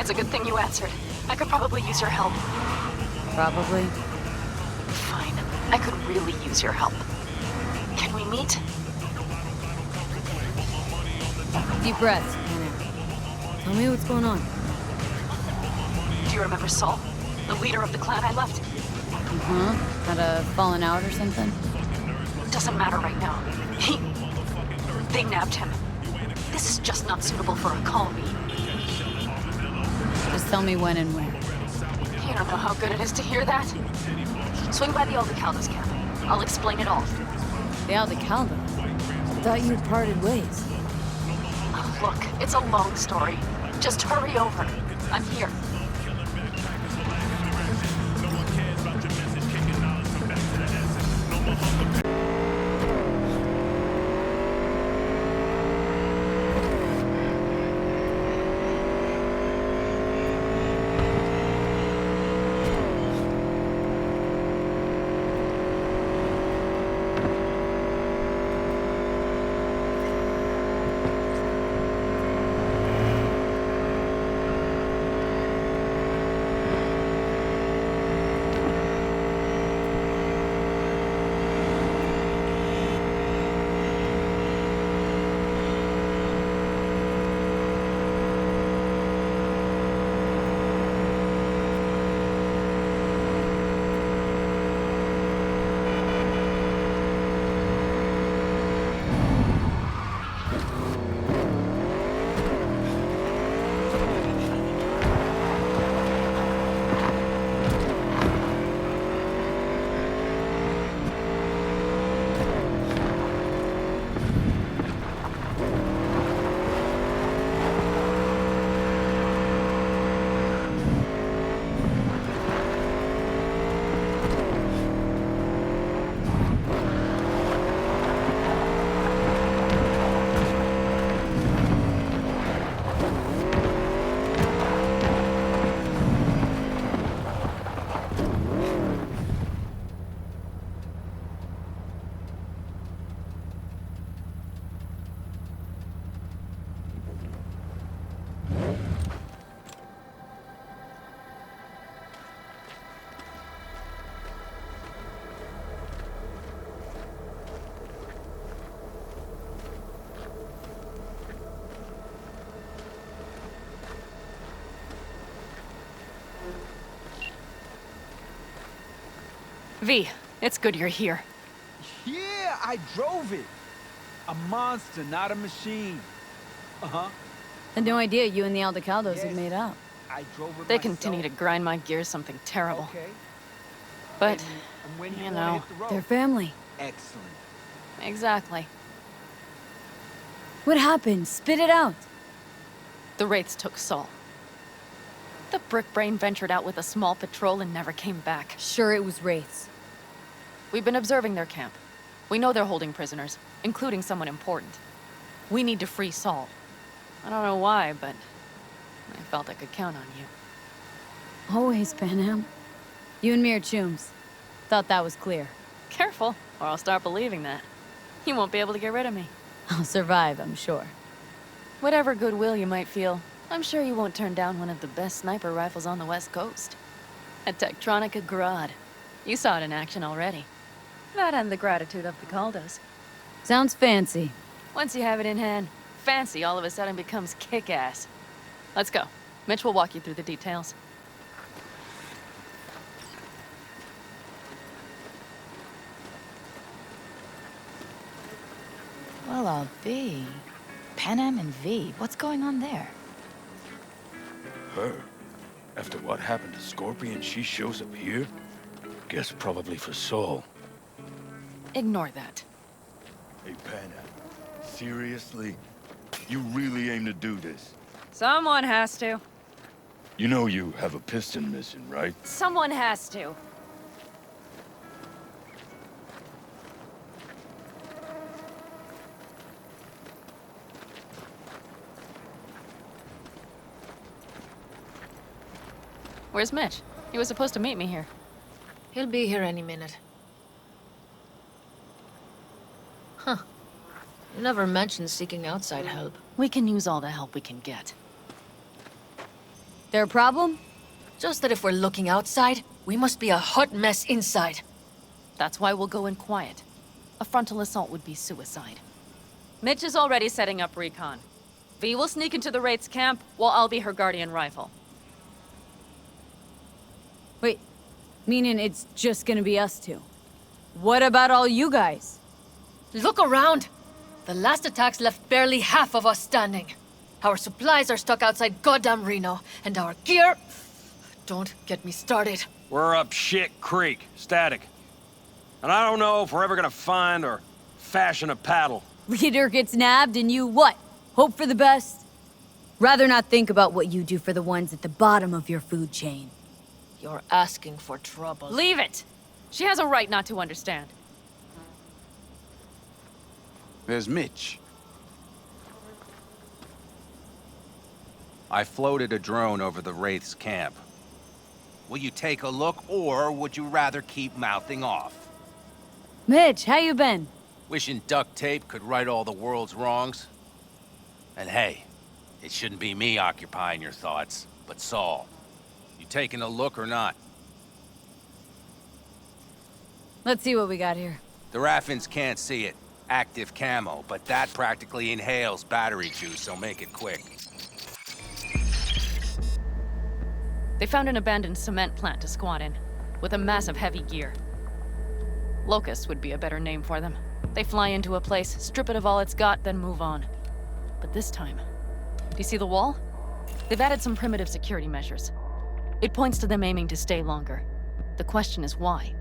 It's a good thing you answered. I could probably use your help. Probably. Fine. I could really use your help. Can we meet? Deep breaths, Panam. Tell me what's going on. Do you remember Saul? The leader of the clan I left? Had a fallen out or something? Doesn't matter right now. They nabbed him. This is just not suitable for a colony. Just tell me when and where. You don't know how good it is to hear that? Swing by the Aldecaldo's camp. I'll explain it all. The Aldecaldo? I thought you had parted ways. Oh, look, it's a long story. Just hurry over. I'm here. V, it's good you're here. Yeah, I drove it. A monster, not a machine. Uh-huh. Had no idea you and the Aldecaldos had made up. I drove it They myself. continue to grind my gears something terrible. Okay. But, And when you wanna know, hit the road. They're family. Excellent. exactly. What happened? Spit it out. The Wraiths took Saul. The brick brain ventured out with a small patrol and never came back. Sure, it was Wraiths. We've been observing their camp. We know they're holding prisoners, including someone important. We need to free Saul. I don't know why, but I felt I could count on you. Always, Panam. You and me are chums. Thought that was clear. Careful, or I'll start believing that. You won't be able to get rid of me. I'll survive, I'm sure. Whatever goodwill you might feel, I'm sure you won't turn down one of the best sniper rifles on the West Coast. A Tektronica Grad. You saw it in action already. That and the gratitude of the Caldos. Sounds fancy. Once you have it in hand, fancy all of a sudden becomes kick-ass. Let's go. Mitch will walk you through the details. Well, I'll be. Panam and V, what's going on there? Her? After what happened to Scorpion, she shows up here? Guess probably for Saul. Ignore that. Hey, Panam. Seriously? You really aim to do this? Someone has to. You know you have a piston missing, right? Someone has to. Where's Mitch? He was supposed to meet me here. He'll be here any minute. Huh. You never mentioned seeking outside help. We can use all the help we can get. Their problem? Just that if we're looking outside, we must be a hot mess inside. That's why we'll go in quiet. A frontal assault would be suicide. Mitch is already setting up recon. V will sneak into the Wraith's camp, while I'll be her guardian rifle. Wait, meaning it's just gonna be us two? What about all you guys? Look around! The last attacks left barely half of us standing. Our supplies are stuck outside goddamn Reno, and our gear... Don't get me started. We're up shit creek, static. And I don't know if we're ever gonna find or fashion a paddle. Leader gets nabbed and you what? Hope for the best? Rather not think about what you do for the ones at the bottom of your food chain. You're asking for trouble. Leave it! She has a right not to understand. There's Mitch. I floated a drone over the Wraith's camp. Will you take a look, or would you rather keep mouthing off? Mitch, how you been? Wishing duct tape could right all the world's wrongs? And hey, it shouldn't be me occupying your thoughts, but Saul. You taking a look or not? Let's see what we got here. The Raffens can't see it. Active camo, but that practically inhales battery juice, so make it quick. They found an abandoned cement plant to squat in, with a massive heavy gear. Locusts would be a better name for them. They fly into a place, strip it of all it's got, then move on. But this time... Do you see the wall? They've added some primitive security measures. It points to them aiming to stay longer. The question is why?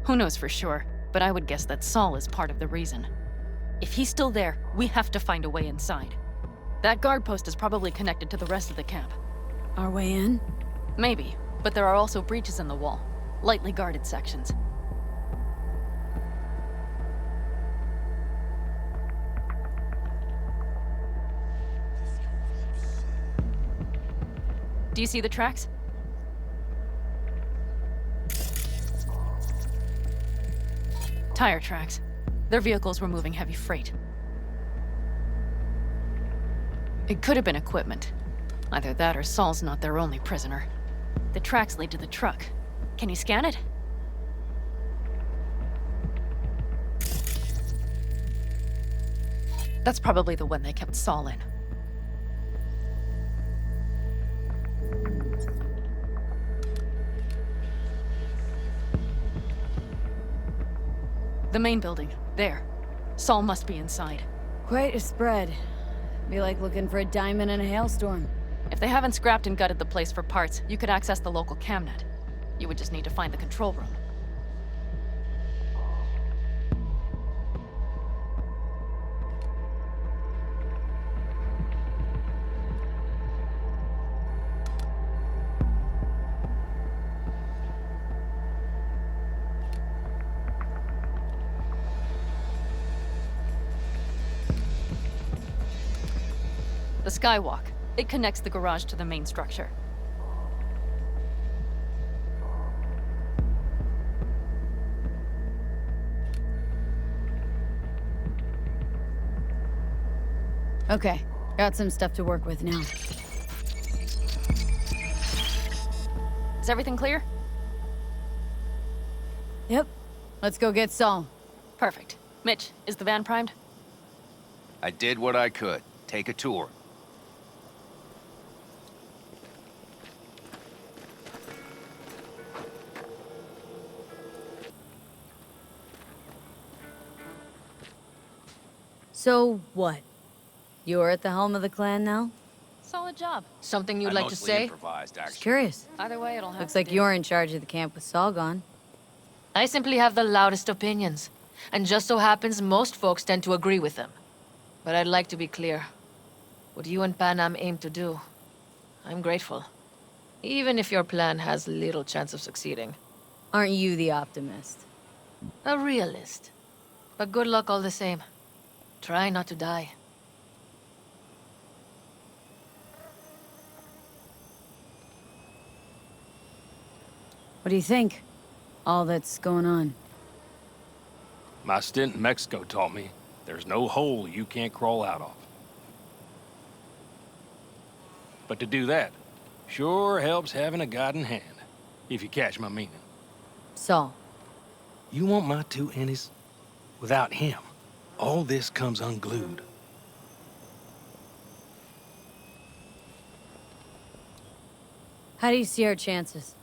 Who knows for sure, but I would guess that Saul is part of the reason. If he's still there, we have to find a way inside. That guard post is probably connected to the rest of the camp. Our way in? Maybe, but there are also breaches in the wall. Lightly guarded sections. Do you see the tracks? Tire tracks. Their vehicles were moving heavy freight. It could have been equipment. Either that or Saul's not their only prisoner. The tracks lead to the truck. Can you scan it? That's probably the one they kept Saul in. The main building. There. Saul must be inside. Quite a spread. Be like looking for a diamond in a hailstorm. If they haven't scrapped and gutted the place for parts, you could access the local camnet. You would just need to find the control room. The skywalk. It connects the garage to the main structure. Okay, got some stuff to work with now. Is everything clear? Yep. Let's go get Saul. Perfect. Mitch, is the van primed? I did what I could. Take a tour. So, what? You're at the helm of the clan now? Solid job. Something you'd I like to mostly say? improvised, Just actually. curious. Either way, it'll have Looks to like do. you're in charge of the camp with Saul gone. I simply have the loudest opinions. And just so happens most folks tend to agree with them. But I'd like to be clear. What you and Panam aim to do, I'm grateful. Even if your plan has little chance of succeeding. Aren't you the optimist? A realist. But good luck all the same. Try not to die. What do you think? All that's going on. My stint in Mexico taught me there's no hole you can't crawl out of. But to do that, Sure helps having a guiding hand, if you catch my meaning. Saul. You want my two innies? Without him, all this comes unglued. How do you see our chances?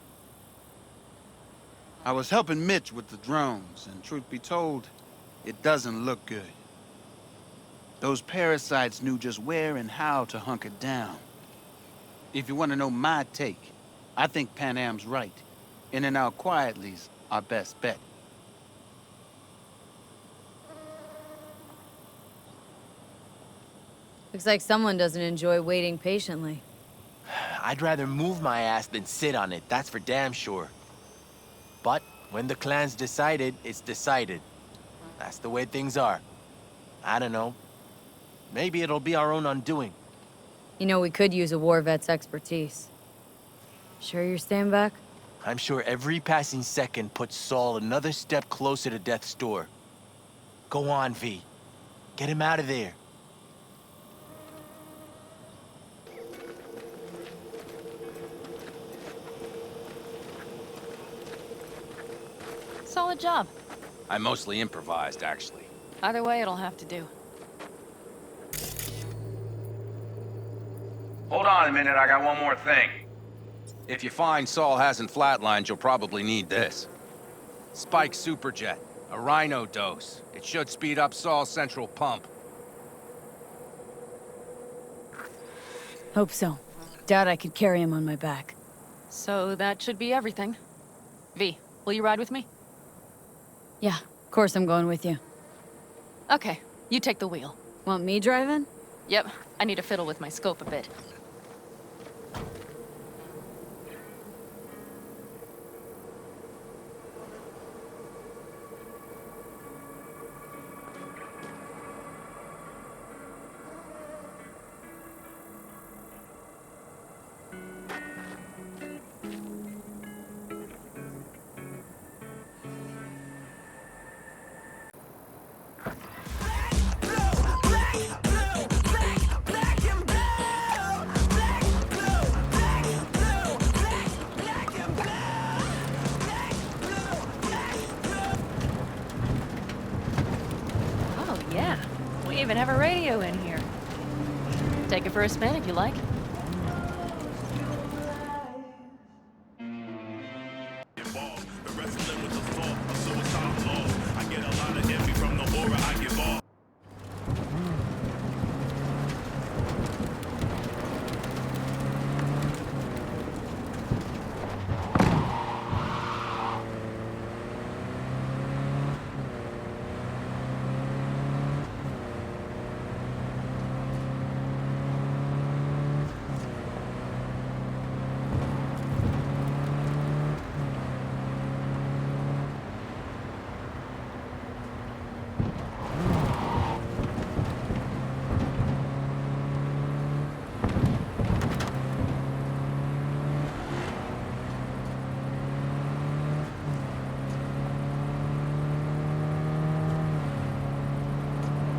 I was helping Mitch with the drones, and truth be told, it doesn't look good. Those parasites knew just where and how to hunker down. If you want to know my take, I think Panam's right. In and out quietly's our best bet. Looks like someone doesn't enjoy waiting patiently. I'd rather move my ass than sit on it, that's for damn sure. But when the clan's decided, it's decided. That's the way things are. I don't know. Maybe it'll be our own undoing. You know, we could use a war vet's expertise. Sure you're staying back? I'm sure every passing second puts Saul another step closer to death's door. Go on, V. Get him out of there. Solid job. I mostly improvised, actually. Either way, it'll have to do. Hold on a minute, I got one more thing. If you find Saul hasn't flatlined, you'll probably need this. Spike Superjet, a rhino dose. It should speed up Saul's central pump. Hope so. Doubt I could carry him on my back. So that should be everything. V, will you ride with me? Yeah, of course I'm going with you. Okay, you take the wheel. Want me driving? Yep, I need to fiddle with my scope a bit. We even have a radio in here. Take it for a spin if you like.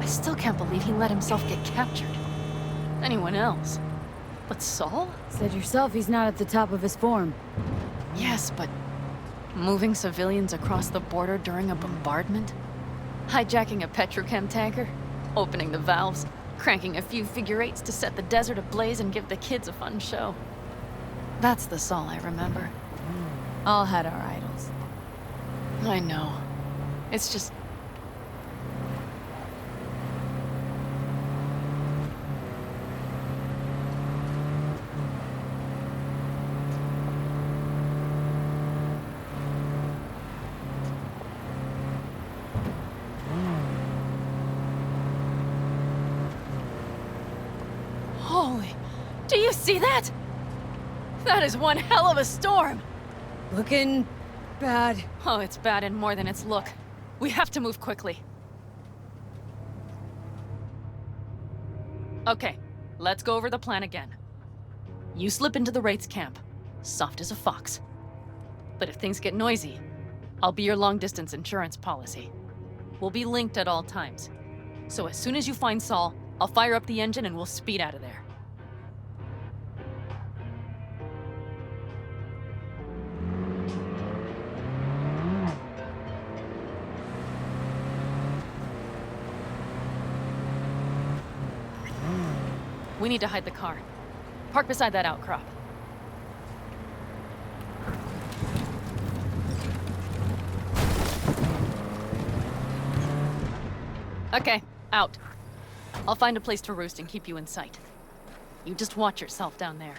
I still can't believe he let himself get captured. Anyone else? But Saul? Said yourself he's not at the top of his form. Yes, but moving civilians across the border during a bombardment? Hijacking a petrochem tanker? Opening the valves? Cranking a few figure eights to set the desert ablaze and give the kids a fun show? That's the Saul I remember. All had our idols. I know. It's just... Holy... Do you see that? That is one hell of a storm! Looking... bad. Oh, it's bad in more than its look. We have to move quickly. Okay, let's go over the plan again. You slip into the Wraith's camp, soft as a fox. But if things get noisy, I'll be your long-distance insurance policy. We'll be linked at all times. So as soon as you find Saul, I'll fire up the engine and we'll speed out of there. We need to hide the car. Park beside that outcrop. Okay, out. I'll find a place to roost and keep you in sight. You just watch yourself down there.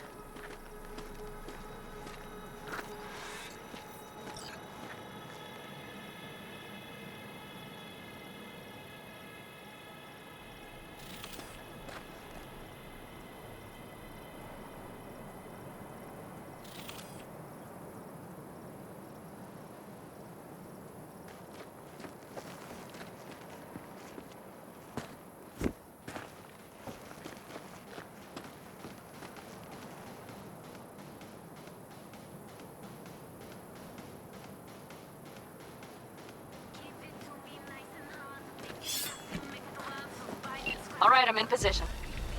All right, I'm in position.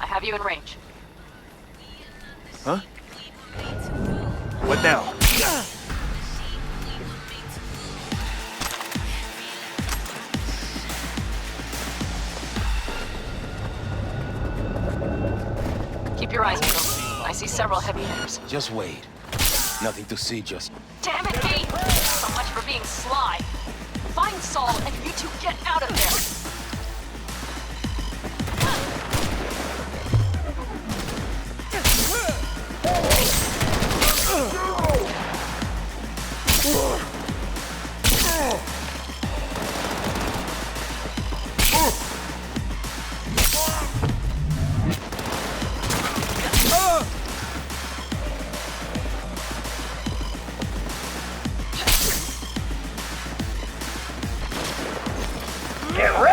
I have you in range. Huh? What now? Keep your eyes peeled. I see several heavy hitters. Just wait. Nothing to see, just... Damn it, me! So much for being sly. Find Saul and you two get out of there. Get ready!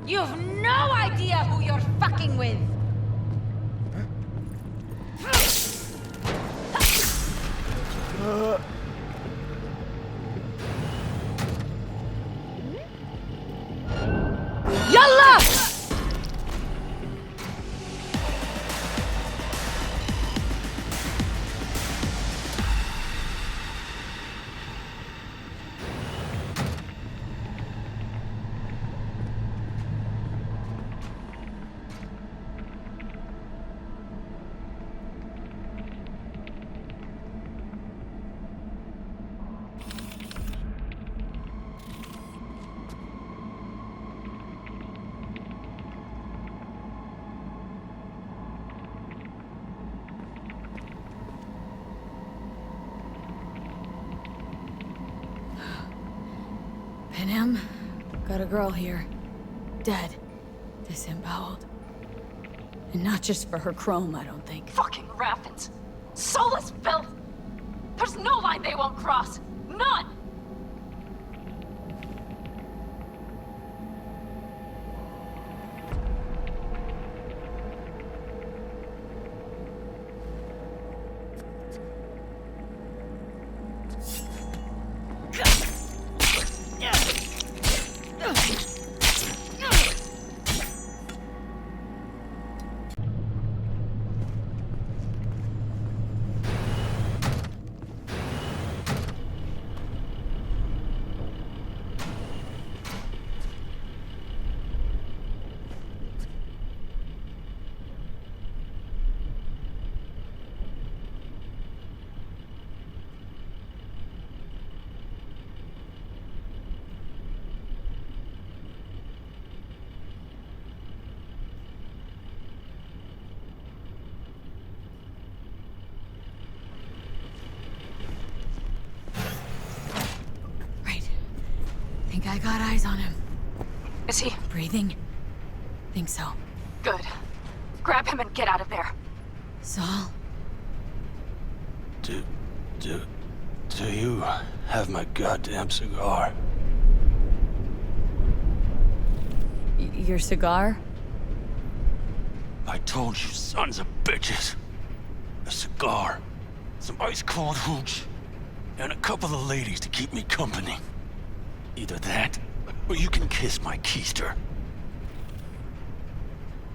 You have no idea who you're fucking with! Yalla! Panam, got a girl here. Dead. Disemboweled. And not just for her chrome, I don't think. Fucking Raffens. Soulless filth! There's no line they won't cross. None! I got eyes on him. Is he? Breathing? Think so. Good. Grab him and get out of there. Saul? Do you have my goddamn cigar? Your cigar? I told you, sons of bitches. A cigar, some ice-cold hooch, and a couple of ladies to keep me company. Either that, or you can kiss my keister.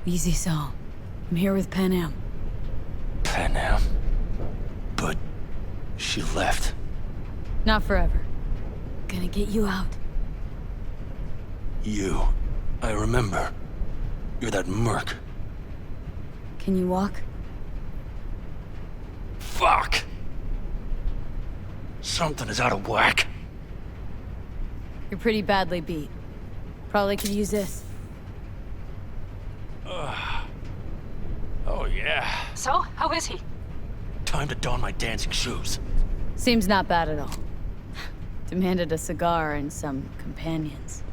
Easy, Saul. I'm here with Panam. Panam? But she left. Not forever. Gonna get you out. You. I remember. You're that merc. Can you walk? Fuck! Something is out of whack. You're pretty badly beat. Probably could use this. Oh yeah. So, how is he? Time to don my dancing shoes. Seems not bad at all. Demanded a cigar and some companions.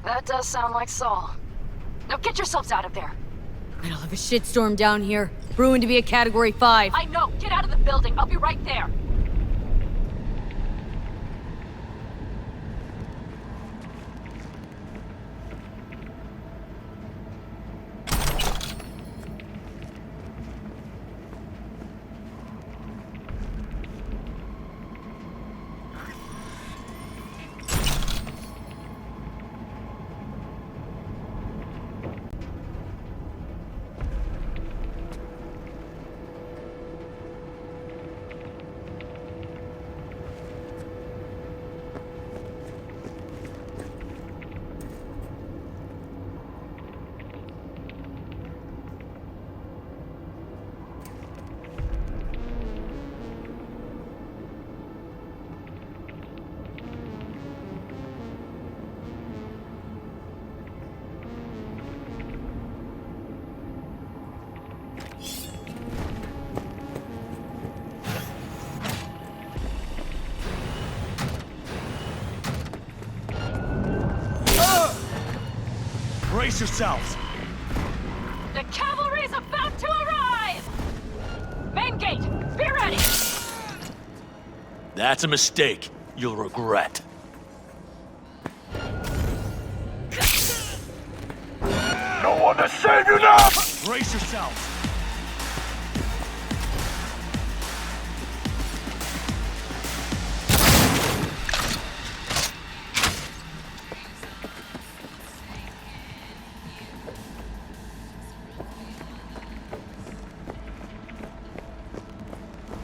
That does sound like Saul. Now get yourselves out of there. Middle of a shitstorm down here. Brewing to be a Category 5. I know. Get out of the building. I'll be right there. Brace yourselves! The cavalry's about to arrive! Main gate, be ready! That's a mistake. You'll regret. want to save you now! Brace yourselves!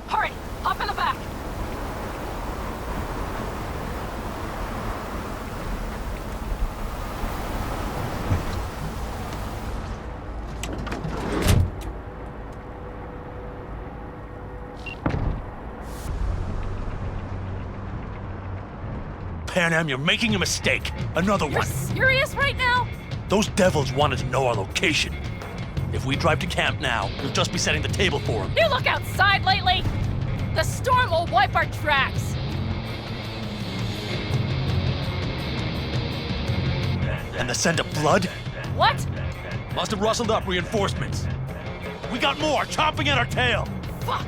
Hurry! Hop in the back! Panam, you're making a mistake. Another You're one. serious right now? Those devils wanted to know our location. If we drive to camp now, we'll just be setting the table for them. You look outside lately? The storm will wipe our tracks. And the scent of blood? What? Must have rustled up reinforcements. We got more chomping at our tail. Fuck!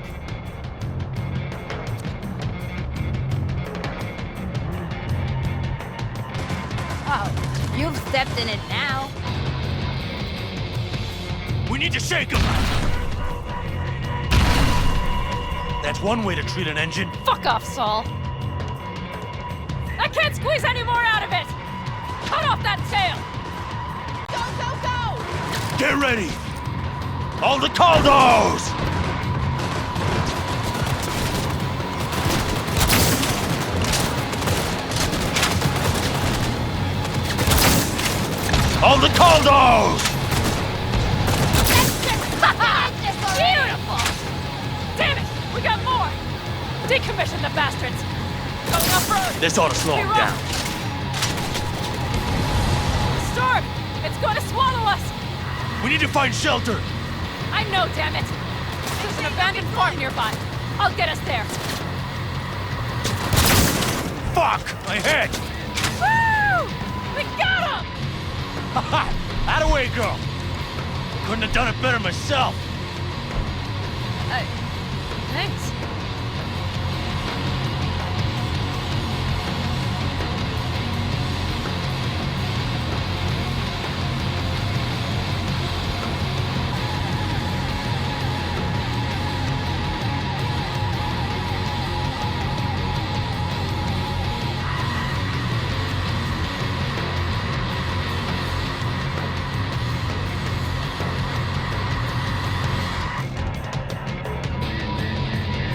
Oh, you've stepped in it now. We need to shake them. That's one way to treat an engine. Fuck off, Saul. I can't squeeze any more out of it. Cut off that tail. Go, go, go! Get ready! Aldecaldos! Aldecaldos! Beautiful! Damn it! We got more! Decommission the bastards! Going off-road! This ought to slow them down. Storm! It's going to swallow us! We need to find shelter! I know, damn it! There's an abandoned farm nearby. I'll get us there. Fuck! My head! Woo! We got him! Haha! Attaway, girl! Couldn't have done it better myself! Thanks.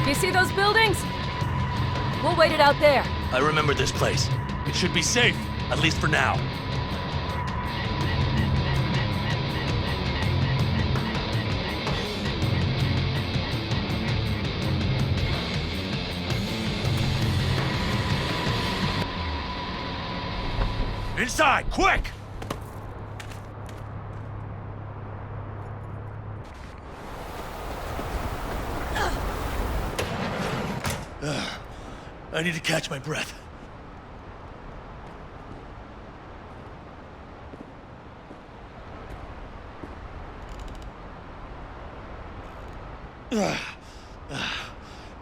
You see those buildings? We'll wait it out there. I remember this place. It should be safe, at least for now. Inside, quick! I need to catch my breath.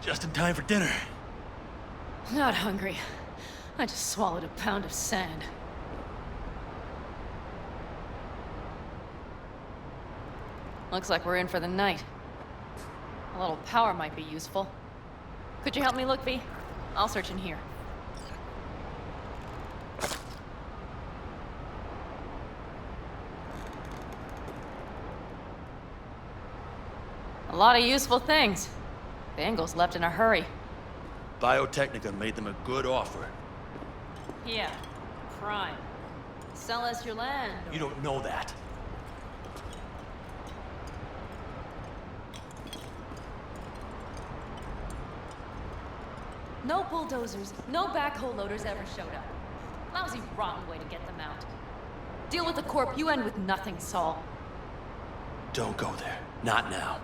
Just in time for dinner. Not hungry. I just swallowed a pound of sand. Looks like we're in for the night. A little power might be useful. Could you help me look, V? I'll search in here. A lot of useful things. Bangles left in a hurry. Biotechnica made them a good offer. Yeah, crime. Sell us your land. You don't know that. No bulldozers, no backhoe loaders ever showed up. Lousy, rotten way to get them out. Deal with the corp, you end with nothing, Saul. Don't go there. Not now.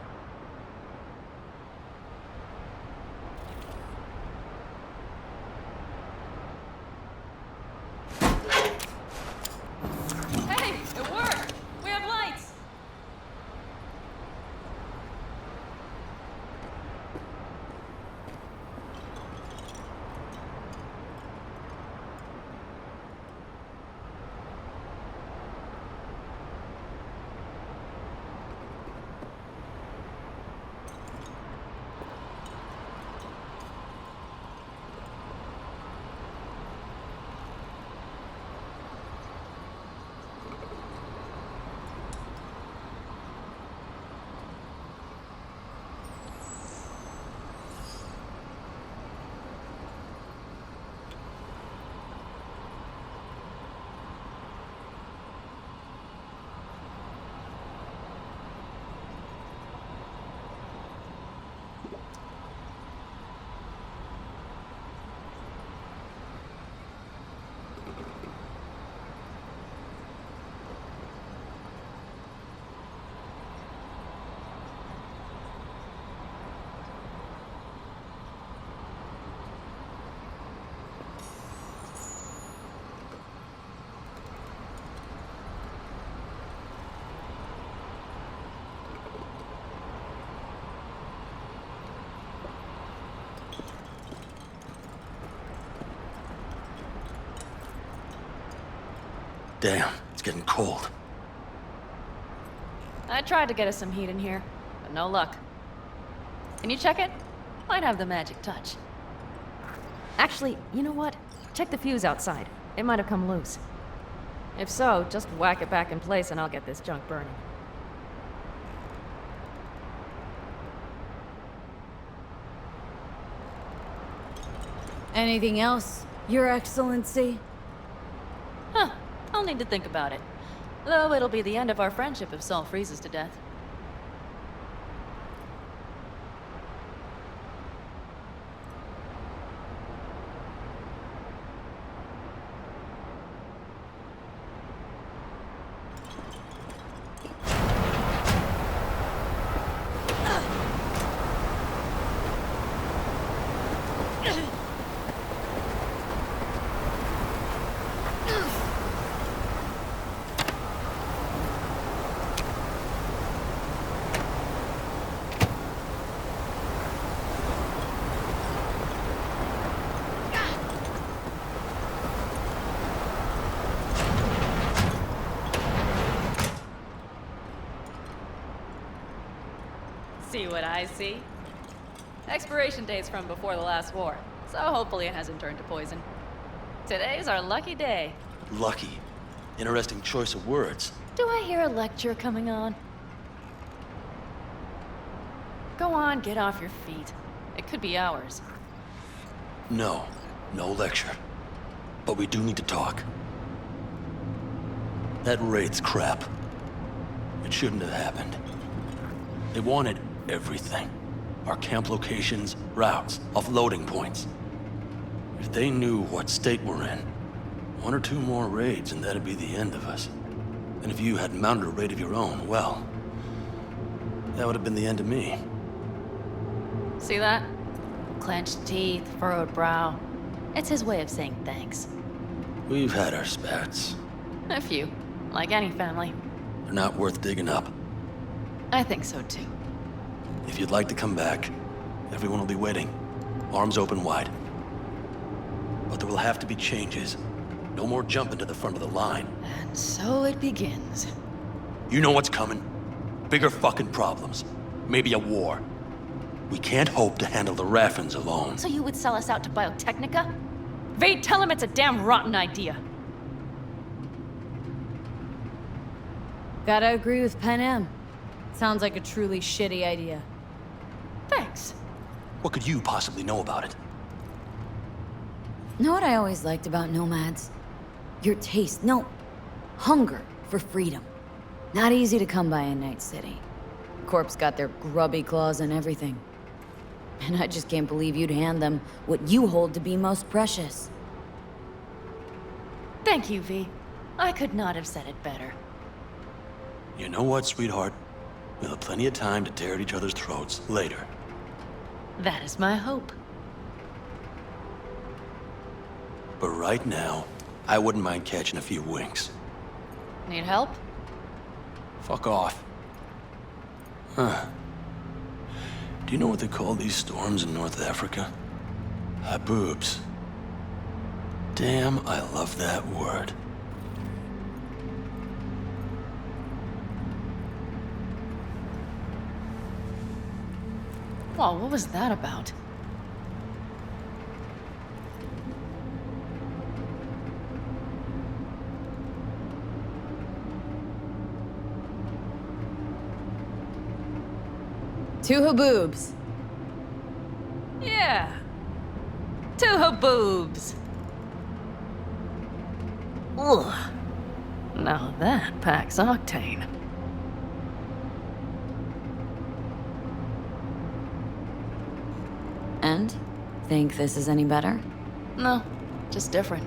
Hey, it worked! We have lights! Damn, it's getting cold. I tried to get us some heat in here, but no luck. Can you check it? Might have the magic touch. Actually, you know what? Check the fuse outside. It might have come loose. If so, just whack it back in place and I'll get this junk burning. Anything else, Your Excellency? Huh. I'll need to think about it. Though it'll be the end of our friendship if Saul freezes to death. See what I see? Expiration date's from before the last war, so hopefully it hasn't turned to poison. Today's our lucky day. Lucky. Interesting choice of words. Do I hear a lecture coming on? Go on, get off your feet. It could be hours. No, no lecture. But we do need to talk. That Wraith's crap. It shouldn't have happened. They wanted everything. Our camp locations, routes, offloading points. If they knew what state we're in, 1 or 2 more raids and that'd be the end of us. And if you had mounted a raid of your own, well, that would have been the end of me. See that? Clenched teeth, furrowed brow. It's his way of saying thanks. We've had our spats. A few, like any family. They're not worth digging up. I think so too. If you'd like to come back, everyone will be waiting. Arms open wide. But there will have to be changes. No more jumping to the front of the line. And so it begins. You know what's coming. Bigger fucking problems. Maybe a war. We can't hope to handle the Raffens alone. So you would sell us out to Biotechnica? Vade, tell him it's a damn rotten idea. Gotta agree with Panam. Sounds like a truly shitty idea. Thanks. What could you possibly know about it? Know what I always liked about nomads? Your taste, no, hunger for freedom. Not easy to come by in Night City. Corp's got their grubby claws and everything. And I just can't believe you'd hand them what you hold to be most precious. Thank you, V. I could not have said it better. You know what, sweetheart? We'll have plenty of time to tear at each other's throats later. That is my hope. But right now, I wouldn't mind catching a few winks. Need help? Fuck off. Huh. Do you know what they call these storms in North Africa? Haboobs. Damn, I love that word. Well, what was that about? Two haboobs. Yeah. 2 haboobs. Ugh. Now that packs octane. And? Think this is any better? No, just different.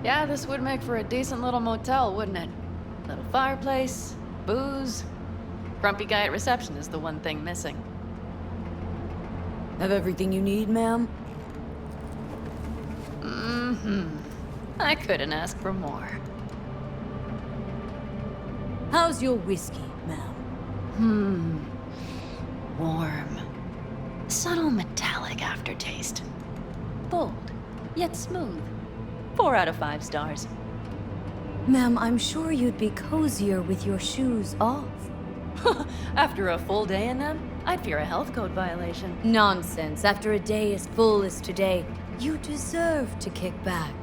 Yeah, this would make for a decent little motel, wouldn't it? Little fireplace, booze. Grumpy guy at reception is the one thing missing. Have everything you need, ma'am? Mm-hmm. I couldn't ask for more. How's your whiskey, ma'am? Warm. Subtle metallic aftertaste. Bold, yet smooth. 4 out of 5 stars. Ma'am, I'm sure you'd be cozier with your shoes off. After a full day in them, I'd fear a health code violation. Nonsense. After a day as full as today, you deserve to kick back.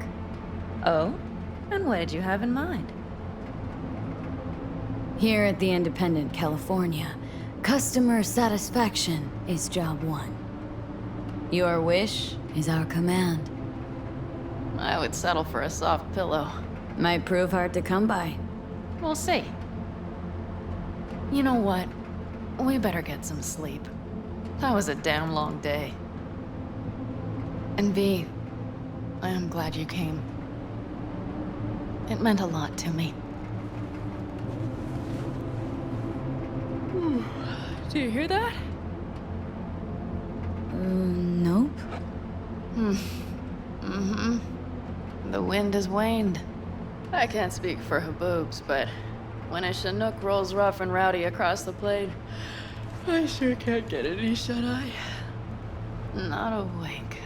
Oh? And what did you have in mind? Here at the Independent, California, customer satisfaction is job one. Your wish is our command. I would settle for a soft pillow. Might prove hard to come by. We'll see. You know what? We better get some sleep. That was a damn long day. And V, I am glad you came. It meant a lot to me. Do you hear that? Nope. Mm-hmm. The wind has waned. I can't speak for Haboobs, but when a Chinook rolls rough and rowdy across the plain, I sure can't get any shut-eye. Not a wink.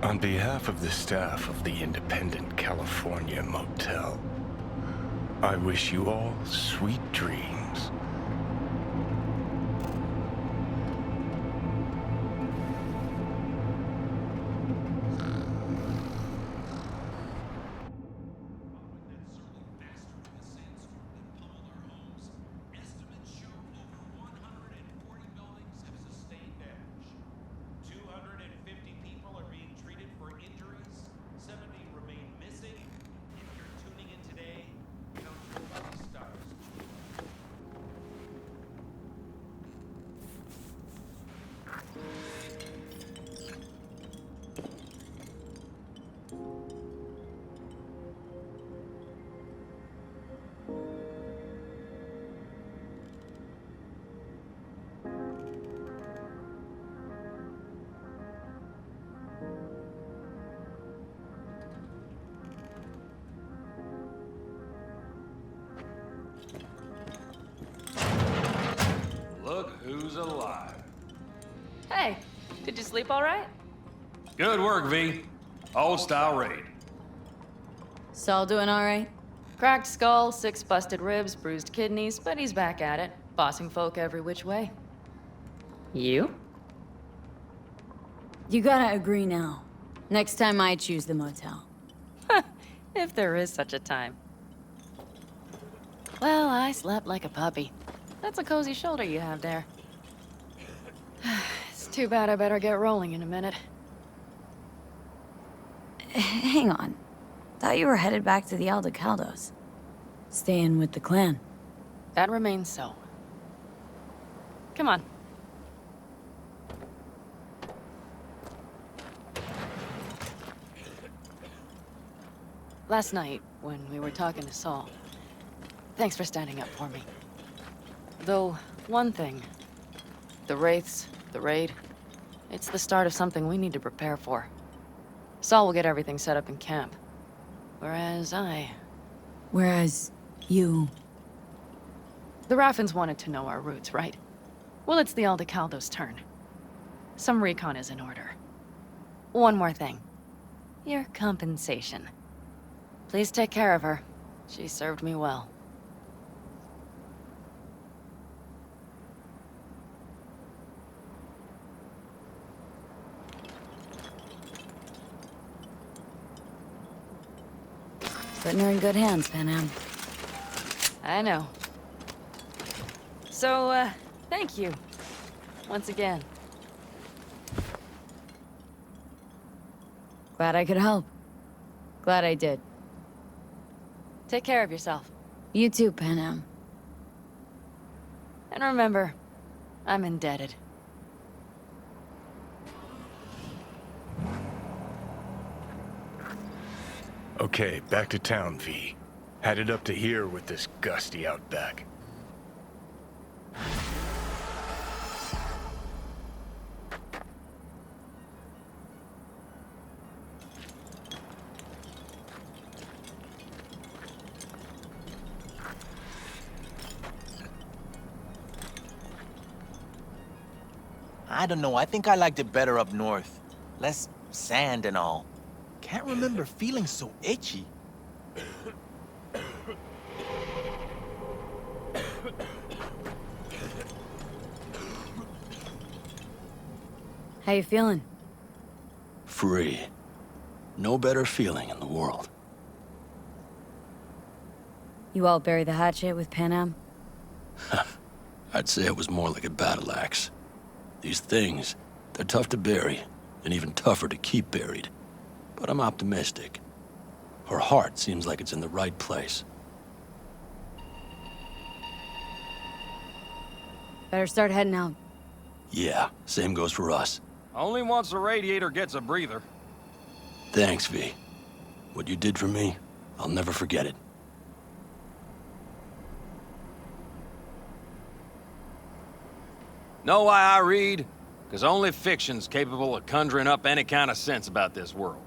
On behalf of the staff of the Independent California Motel, I wish you all sweet dreams. Look who's alive. Hey, did you sleep all right? Good work, V. Old-style raid. Saul doing all right? Cracked skull, 6 busted ribs, bruised kidneys, but he's back at it, bossing folk every which way. You? You gotta agree now. Next time I choose the motel. If there is such a time. Well, I slept like a puppy. That's a cozy shoulder you have there. It's too bad I better get rolling in a minute. Hang on. Thought you were headed back to the Aldecaldos. Staying with the clan. That remains so. Come on. Last night, when we were talking to Saul, thanks for standing up for me. Though, one thing. The Wraiths, the raid, it's the start of something we need to prepare for. Saul will get everything set up in camp. Whereas you... The Raffens wanted to know our routes, right? Well, it's the Aldecaldo's turn. Some recon is in order. One more thing. Your compensation. Please take care of her. She served me well. Putting her in good hands, Panam. I know. So, thank you. Once again. Glad I could help. Glad I did. Take care of yourself. You too, Panam. And remember, I'm indebted. Okay, back to town, V. Headed up to here with this gusty outback. I don't know, I think I liked it better up north. Less sand and all. Can't remember feeling so itchy. How you feeling? Free. No better feeling in the world. You all bury the hatchet with Panam? I'd say it was more like a battle axe. These things, they're tough to bury, and even tougher to keep buried. But I'm optimistic. Her heart seems like it's in the right place. Better start heading out. Yeah, same goes for us. Only once the radiator gets a breather. Thanks, V. What you did for me, I'll never forget it. Know why I read? Because only fiction's capable of conjuring up any kind of sense about this world.